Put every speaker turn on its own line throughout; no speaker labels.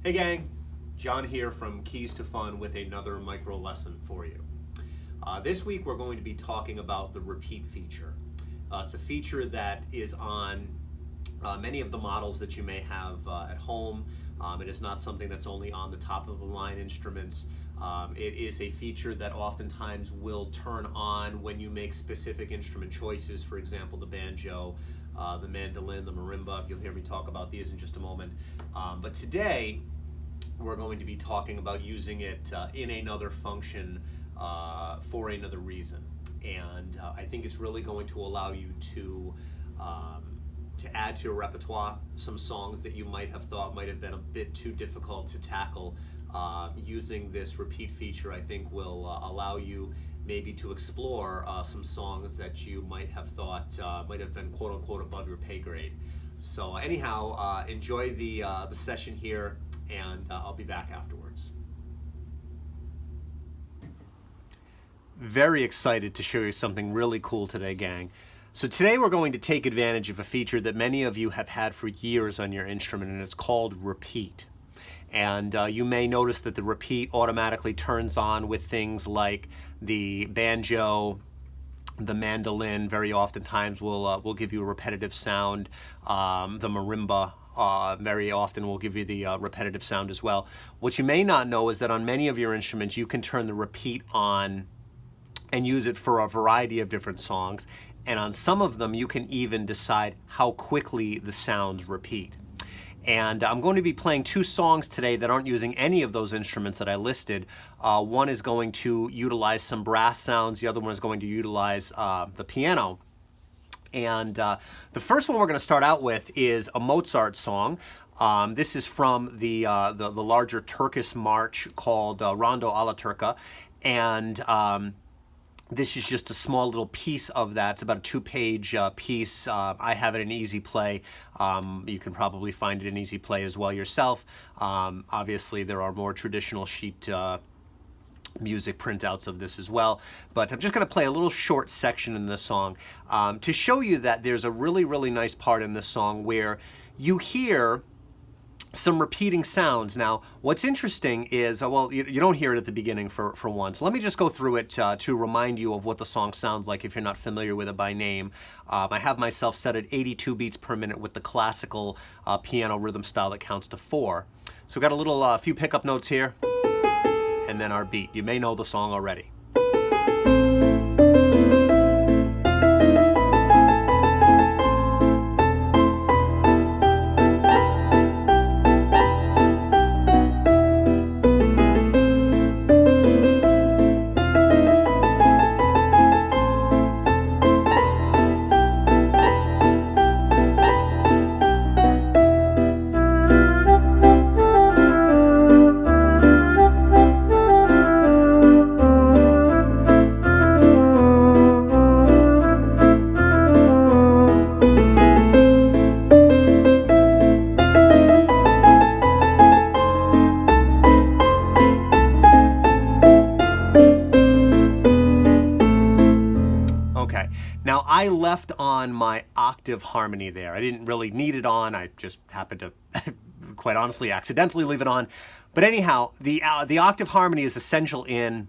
Hey gang, John here from Keys to Fun with another micro lesson for you. This week we're going to be talking about the repeat feature. It's a feature that is on many of the models that you may have at home. It is not something that's only on the top of the line instruments. It is a feature that oftentimes will turn on when you make specific instrument choices, for example the banjo, the mandolin, the marimba. You'll hear me talk about these in just a moment. But today we're going to be talking about using it in another function for another reason. And I think it's really going to allow you to add to your repertoire some songs that you might have thought might have been a bit too difficult to tackle. Using this repeat feature, I think will allow you maybe to explore some songs that you might have thought might have been quote unquote above your pay grade. So anyhow, enjoy the session here, and I'll be back afterwards. Very excited to show you something really cool today, gang. So today we're going to take advantage of a feature that many of you have had for years on your instrument, and it's called repeat. And you may notice that the repeat automatically turns on with things like the banjo, the mandolin. Very oftentimes will give you a repetitive sound. The marimba very often will give you the repetitive sound as well. What you may not know is that on many of your instruments you can turn the repeat on and use it for a variety of different songs. And on some of them you can even decide how quickly the sounds repeat. And I'm going to be playing two songs today that aren't using any of those instruments that I listed. One is going to utilize some brass sounds. The other one is going to utilize the piano. And the first one we're going to start out with is a Mozart song. This is from the larger Turkish march called Rondo alla Turca. And this is just a small little piece of that. It's about a two-page piece. I have it in Easy Play. You can probably find it in Easy Play as well yourself. Obviously, there are more traditional sheet music printouts of this as well. But I'm just going to play a little short section in this song to show you that there's a really, really nice part in this song where you hear some repeating sounds. Now, what's interesting is, well, you don't hear it at the beginning for one. So let me just go through it to remind you of what the song sounds like if you're not familiar with it by name. I have myself set at 82 beats per minute with the classical piano rhythm style that counts to 4. So we've got a little few pickup notes here, and then our beat. You may know the song already. Now, I left on my Octave Harmony there. I didn't really need it on. I just happened to, quite honestly, accidentally leave it on. But anyhow, the Octave Harmony is essential in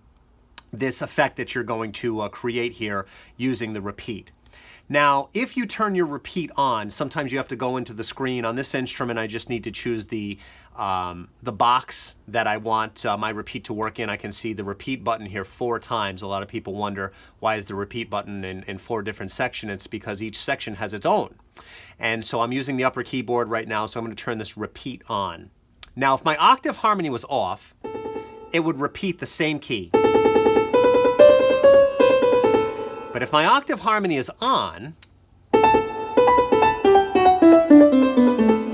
this effect that you're going to create here using the repeat. Now, if you turn your repeat on, sometimes you have to go into the screen. On this instrument, I just need to choose the box that I want my repeat to work in. I can see the repeat button here 4 times. A lot of people wonder, why is the repeat button in 4 different sections? It's because each section has its own. And so I'm using the upper keyboard right now, so I'm going to turn this repeat on. Now, if my Octave Harmony was off, it would repeat the same key. But if my Octave Harmony is on,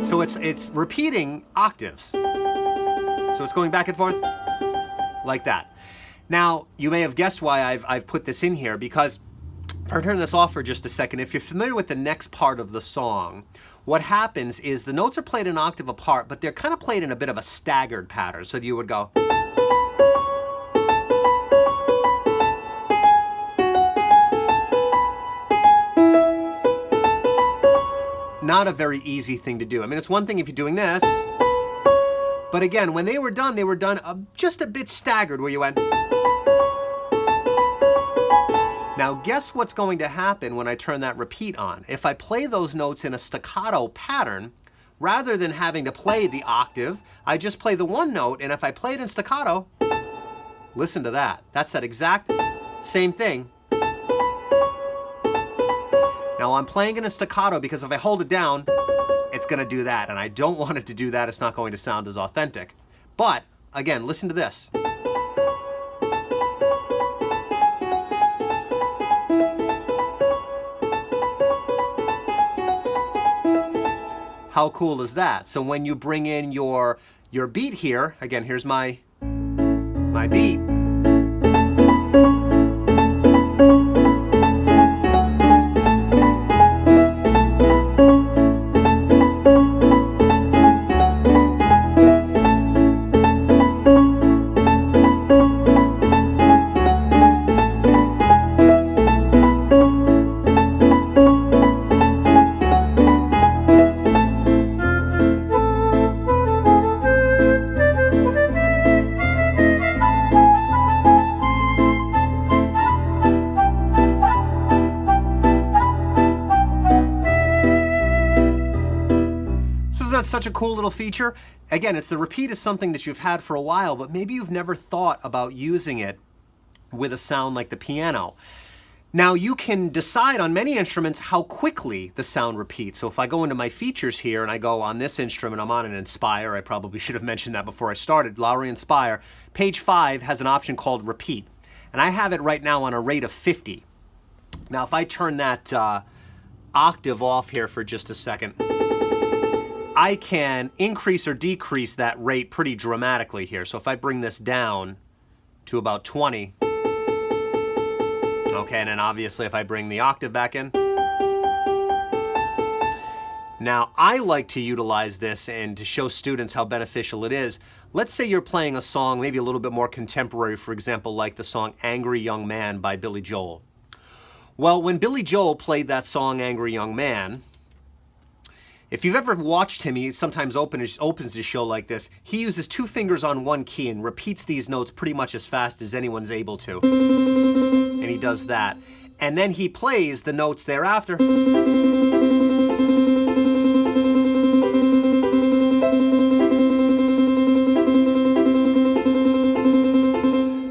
so it's repeating octaves. So it's going back and forth like that. Now, you may have guessed why I've put this in here, because if I turn this off for just a second, if you're familiar with the next part of the song, what happens is the notes are played an octave apart, but they're kind of played in a bit of a staggered pattern. So you would go. Not a very easy thing to do. I mean, it's one thing if you're doing this, But again, when they were done just a bit staggered, where you went. Now guess what's going to happen when I turn that repeat on? If I play those notes in a staccato pattern, rather than having to play the octave, I just play the one note, and if I play it in staccato, listen to that. That's that exact same thing. Now I'm playing in a staccato because if I hold it down, it's going to do that, and I don't want it to do that. It's not going to sound as authentic. But again, listen to this. How cool is that? So when you bring in your beat here, again, here's my beat. Isn't that such a cool little feature? Again, the repeat is something that you've had for a while, but maybe you've never thought about using it with a sound like the piano. Now you can decide on many instruments how quickly the sound repeats. So if I go into my features here and I go on this instrument, I'm on an Inspire. I probably should have mentioned that before I started. Lowrey Inspire. Page 5 has an option called repeat. And I have it right now on a rate of 50. Now if I turn that octave off here for just a second, I can increase or decrease that rate pretty dramatically here. So if I bring this down to about 20, okay, and then obviously if I bring the octave back in. Now I like to utilize this and to show students how beneficial it is. Let's say you're playing a song maybe a little bit more contemporary, for example, like the song Angry Young Man by Billy Joel. Well, when Billy Joel played that song Angry Young Man, if you've ever watched him, he sometimes opens his show like this. He uses 2 fingers on one key and repeats these notes pretty much as fast as anyone's able to. And he does that. And then he plays the notes thereafter.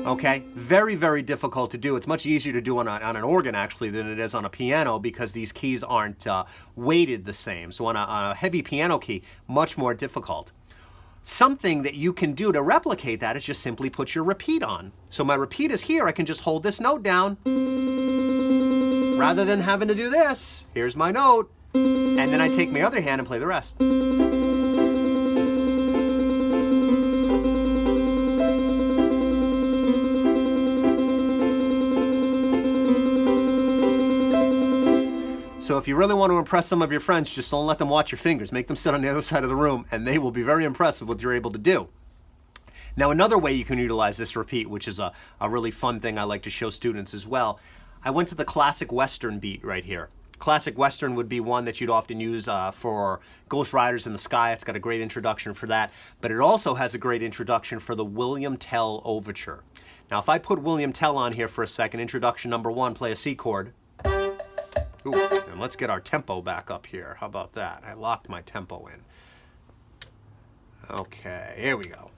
Okay, very, very difficult to do. It's much easier to do on an organ, actually, than it is on a piano because these keys aren't weighted the same. So on a heavy piano key, much more difficult. Something that you can do to replicate that is just simply put your repeat on. So my repeat is here. I can just hold this note down. Rather than having to do this, here's my note. And then I take my other hand and play the rest. So if you really want to impress some of your friends, just don't let them watch your fingers. Make them sit on the other side of the room, and they will be very impressed with what you're able to do. Now, another way you can utilize this repeat, which is a really fun thing I like to show students as well, I went to the classic Western beat right here. Classic Western would be one that you'd often use for Ghost Riders in the Sky. It's got a great introduction for that, but it also has a great introduction for the William Tell Overture. Now, if I put William Tell on here for a second, introduction number 1, play a C chord. Ooh, and let's get our tempo back up here. How about that? I locked my tempo in. Okay, here we go.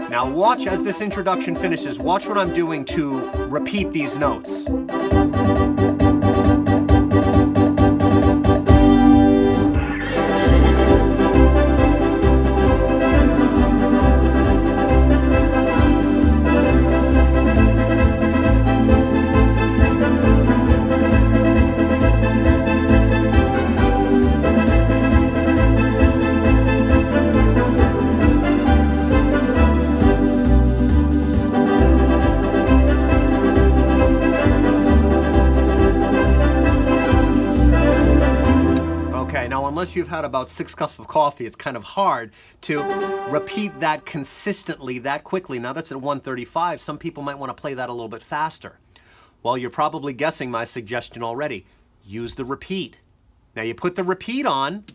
Now watch as this introduction finishes. Watch what I'm doing to repeat these notes. Unless you've had about 6 cups of coffee, it's kind of hard to repeat that consistently that quickly. Now that's at 135. Some people might want to play that a little bit faster. Well, you're probably guessing my suggestion already. Use the repeat. Now you put the repeat on,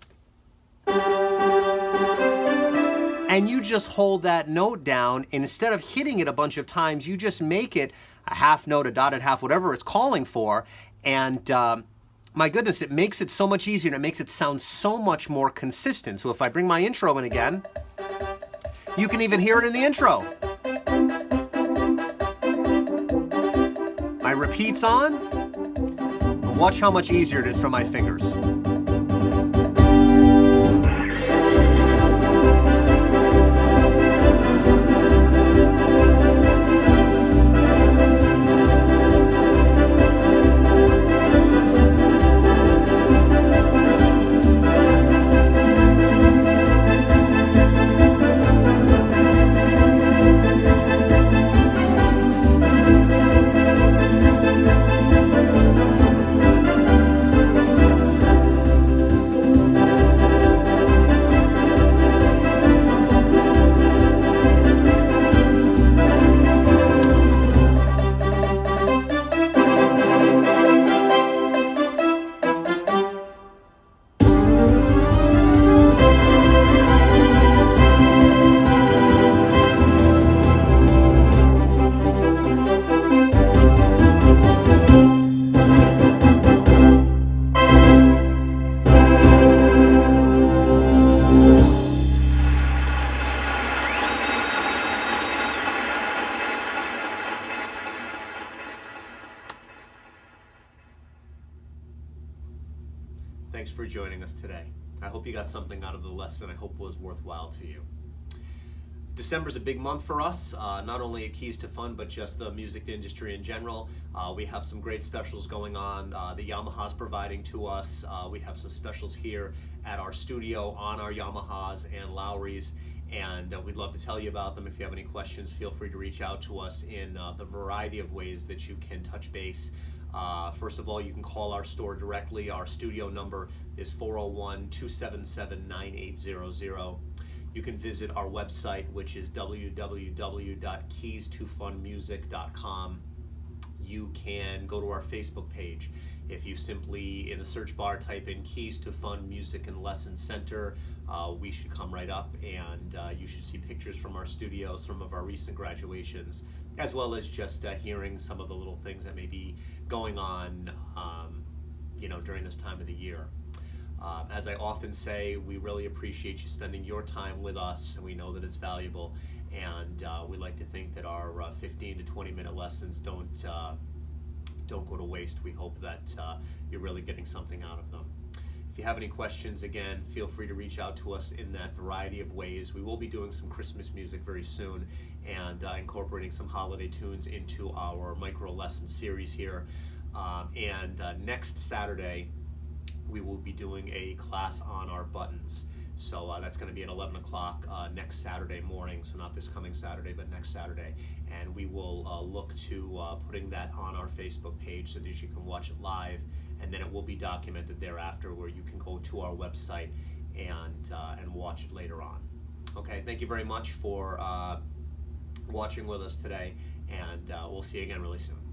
And you just hold that note down, and instead of hitting it a bunch of times, you just make it a half note, a dotted half, whatever it's calling for, and my goodness, it makes it so much easier, and it makes it sound so much more consistent. So if I bring my intro in again, you can even hear it in the intro. My repeat's on. Watch how much easier it is for my fingers. Thanks for joining us today. I hope you got something out of the lesson. I hope it was worthwhile to you. December's a big month for us, not only at Keys to Fun, but just the music industry in general. We have some great specials going on. The Yamaha's providing to us. We have some specials here at our studio on our Yamahas and Lowrys, and we'd love to tell you about them. If you have any questions, feel free to reach out to us in the variety of ways that you can touch base. First of all, you can call our store directly. Our studio number is 401-277-9800. You can visit our website, which is www.keys2funmusic.com. You can go to our Facebook page. If you simply, in the search bar, type in Keys to Fun Music and Lesson Center, we should come right up, and you should see pictures from our studio, some of our recent graduations, as well as just hearing some of the little things that may be going on during this time of the year. As I often say, we really appreciate you spending your time with us, and we know that it's valuable, and we like to think that our 15 to 20 minute lessons don't go to waste. We hope that you're really getting something out of them. If you have any questions, again, feel free to reach out to us in that variety of ways. We will be doing some Christmas music very soon, and incorporating some holiday tunes into our micro lesson series here. Next Saturday, we will be doing a class on our buttons. So that's going to be at 11 o'clock next Saturday morning, so not this coming Saturday, but next Saturday. And we will look to putting that on our Facebook page so that you can watch it live, and then it will be documented thereafter where you can go to our website and watch it later on. Okay, thank you very much for watching with us today, and we'll see you again really soon.